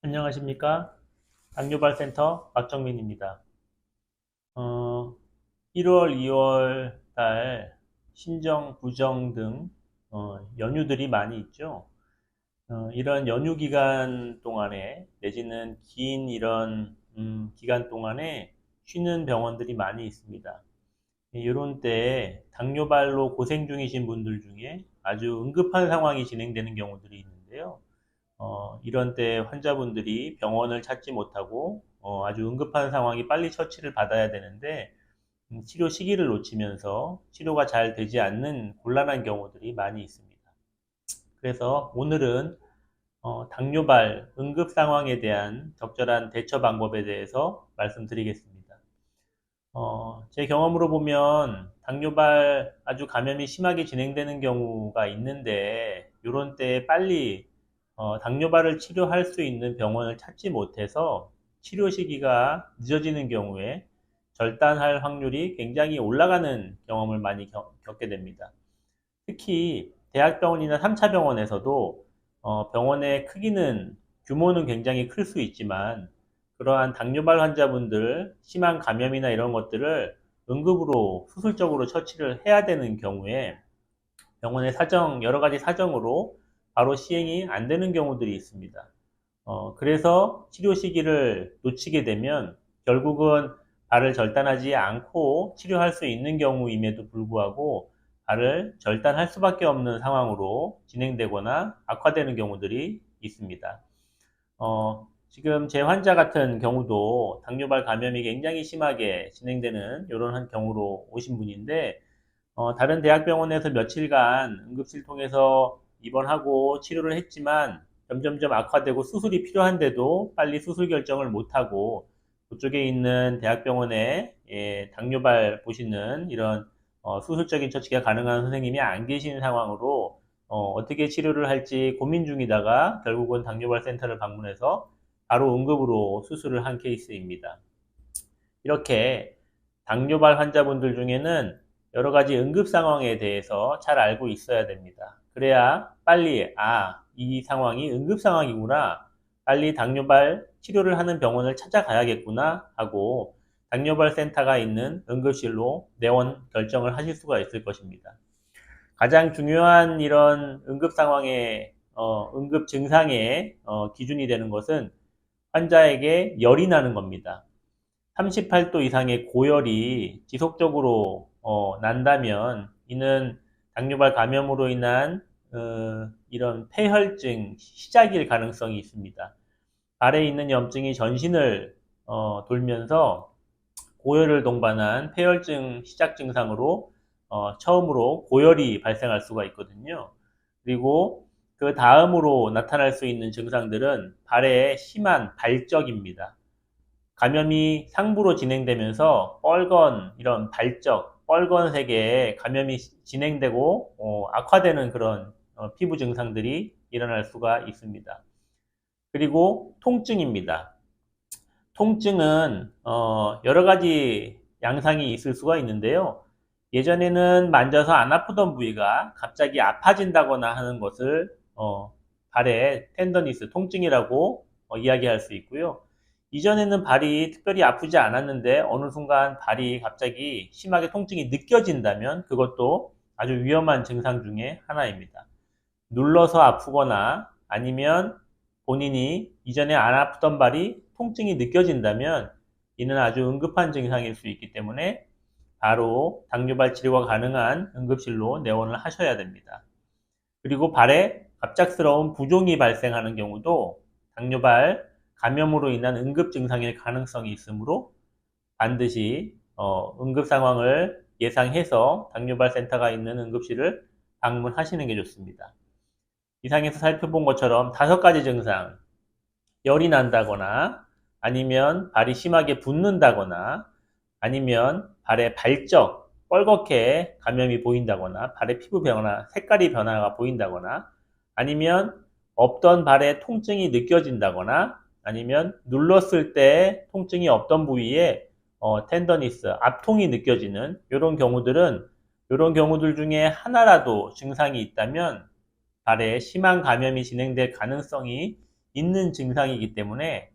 안녕하십니까? 당뇨발센터 박정민입니다. 1월, 2월 달 신정, 부정 등 연휴들이 많이 있죠. 이런 연휴 기간 동안에 내지는 긴 이런 기간 동안에 쉬는 병원들이 많이 있습니다. 이런 때에 당뇨발로 고생 중이신 분들 중에 아주 응급한 상황이 진행되는 경우들이 있는데요. 이런 때 환자분들이 병원을 찾지 못하고 아주 응급한 상황이 빨리 처치를 받아야 되는데 치료 시기를 놓치면서 치료가 잘 되지 않는 곤란한 경우들이 많이 있습니다. 그래서 오늘은 당뇨발 응급 상황에 대한 적절한 대처 방법에 대해서 말씀드리겠습니다. 제 경험으로 보면 당뇨발 아주 감염이 심하게 진행되는 경우가 있는데 이런 때에 빨리 당뇨발을 치료할 수 있는 병원을 찾지 못해서 치료 시기가 늦어지는 경우에 절단할 확률이 굉장히 올라가는 경험을 많이 겪게 됩니다. 특히 대학병원이나 3차 병원에서도 병원의 크기는 규모는 굉장히 클 수 있지만 그러한 당뇨발 환자분들 심한 감염이나 이런 것들을 응급으로 수술적으로 처치를 해야 되는 경우에 병원의 여러 가지 사정으로 바로 시행이 안 되는 경우들이 있습니다. 그래서 치료 시기를 놓치게 되면 결국은 발을 절단하지 않고 치료할 수 있는 경우임에도 불구하고 발을 절단할 수밖에 없는 상황으로 진행되거나 악화되는 경우들이 있습니다. 지금 제 환자 같은 경우도 당뇨발 감염이 굉장히 심하게 진행되는 이런 한 경우로 오신 분인데 다른 대학병원에서 며칠간 응급실 통해서 입원하고 치료를 했지만 점점점 악화되고 수술이 필요한데도 빨리 수술 결정을 못하고 그쪽에 있는 대학병원에 당뇨발 보시는 이런 수술적인 처치가 가능한 선생님이 안 계신 상황으로 떻게 치료를 할지 고민 중이다가 결국은 당뇨발 센터를 방문해서 바로 응급으로 수술을 한 케이스입니다. 이렇게 당뇨발 환자분들 중에는 여러 가지 응급 상황에 대해서 잘 알고 있어야 됩니다. 그래야 빨리, 이 상황이 응급 상황이구나. 빨리 당뇨발 치료를 하는 병원을 찾아가야겠구나 하고 당뇨발 센터가 있는 응급실로 내원 결정을 하실 수가 있을 것입니다. 가장 중요한 이런 응급 상황의, 응급 증상의 기준이 되는 것은 환자에게 열이 나는 겁니다. 38도 이상의 고열이 지속적으로 난다면 이는 당뇨발 감염으로 인한 이런 폐혈증 시작일 가능성이 있습니다. 발에 있는 염증이 전신을 돌면서 고열을 동반한 폐혈증 시작 증상으로 처음으로 고열이 발생할 수가 있거든요. 그리고 그 다음으로 나타날 수 있는 증상들은 발의 심한 발적입니다. 감염이 상부로 진행되면서 이런 빨간색의 감염이 진행되고 악화되는 그런 피부 증상들이 일어날 수가 있습니다. 그리고 통증입니다. 통증은 여러 가지 양상이 있을 수가 있는데요. 예전에는 만져서 안 아프던 부위가 갑자기 아파진다거나 하는 것을 발의 텐더니스, 통증이라고 이야기할 수 있고요. 이전에는 발이 특별히 아프지 않았는데 어느 순간 발이 갑자기 심하게 통증이 느껴진다면 그것도 아주 위험한 증상 중에 하나입니다. 눌러서 아프거나 아니면 본인이 이전에 안 아프던 발이 통증이 느껴진다면 이는 아주 응급한 증상일 수 있기 때문에 바로 당뇨발 치료가 가능한 응급실로 내원을 하셔야 됩니다. 그리고 발에 갑작스러운 부종이 발생하는 경우도 당뇨발 감염으로 인한 응급 증상일 가능성이 있으므로 반드시 응급 상황을 예상해서 당뇨발 센터가 있는 응급실을 방문하시는 게 좋습니다. 이상에서 살펴본 것처럼 5가지 증상, 열이 난다거나 아니면 발이 심하게 붓는다거나 아니면 발에 뻘겋게 감염이 보인다거나 발의 피부 변화, 색깔이 변화가 보인다거나 아니면 없던 발에 통증이 느껴진다거나 아니면 눌렀을 때 통증이 없던 부위에 텐더니스, 압통이 느껴지는 이런 경우들 중에 하나라도 증상이 있다면 발에 심한 감염이 진행될 가능성이 있는 증상이기 때문에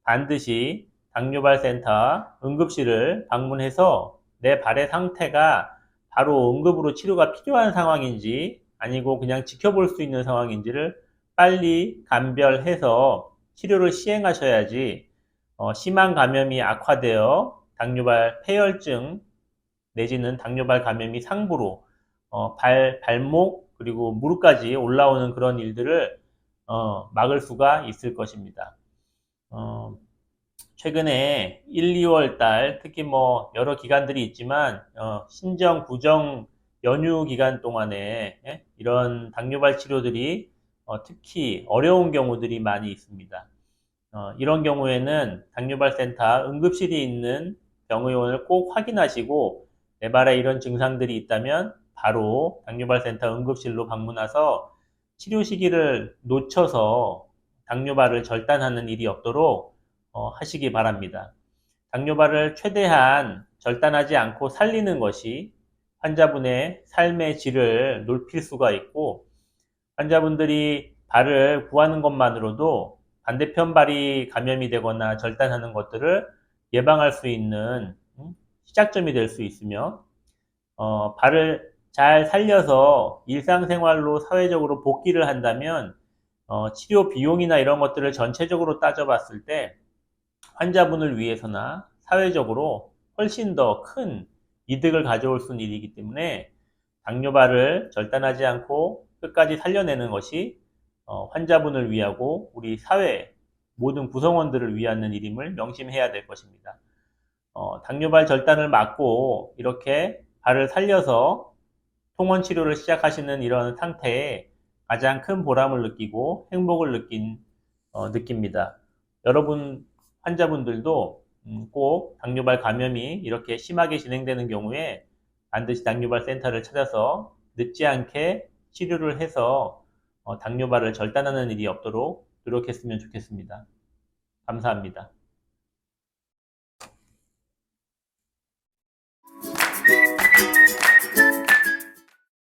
반드시 당뇨발센터 응급실을 방문해서 내 발의 상태가 바로 응급으로 치료가 필요한 상황인지 아니고 그냥 지켜볼 수 있는 상황인지를 빨리 감별해서 치료를 시행하셔야지 심한 감염이 악화되어 당뇨발 폐혈증 내지는 당뇨발 감염이 상부로 발목 그리고 무릎까지 올라오는 그런 일들을 막을 수가 있을 것입니다. 어, 최근에 1, 2월 달 특히 뭐 여러 기간들이 있지만 신정, 부정 연휴 기간 동안에 이런 당뇨발 치료들이 특히 어려운 경우들이 많이 있습니다. 이런 경우에는 당뇨발센터 응급실이 있는 병의원을 꼭 확인하시고 내 발에 이런 증상들이 있다면 바로 당뇨발센터 응급실로 방문해서 치료 시기를 놓쳐서 당뇨발을 절단하는 일이 없도록 하시기 바랍니다. 당뇨발을 최대한 절단하지 않고 살리는 것이 환자분의 삶의 질을 높일 수가 있고 환자분들이 발을 구하는 것만으로도 반대편 발이 감염이 되거나 절단하는 것들을 예방할 수 있는 시작점이 될 수 있으며 발을 잘 살려서 일상생활로 사회적으로 복귀를 한다면 치료 비용이나 이런 것들을 전체적으로 따져봤을 때 환자분을 위해서나 사회적으로 훨씬 더 큰 이득을 가져올 수 있는 일이기 때문에 당뇨발을 절단하지 않고 끝까지 살려내는 것이 환자분을 위하고 우리 사회 모든 구성원들을 위한 일임을 명심해야 될 것입니다. 당뇨발 절단을 막고 이렇게 발을 살려서 통원 치료를 시작하시는 이런 상태에 가장 큰 보람을 느끼고 행복을 느낍니다. 여러분 환자분들도 꼭 당뇨발 감염이 이렇게 심하게 진행되는 경우에 반드시 당뇨발 센터를 찾아서 늦지 않게 치료를 해서 당뇨발을 절단하는 일이 없도록 노력했으면 좋겠습니다. 감사합니다.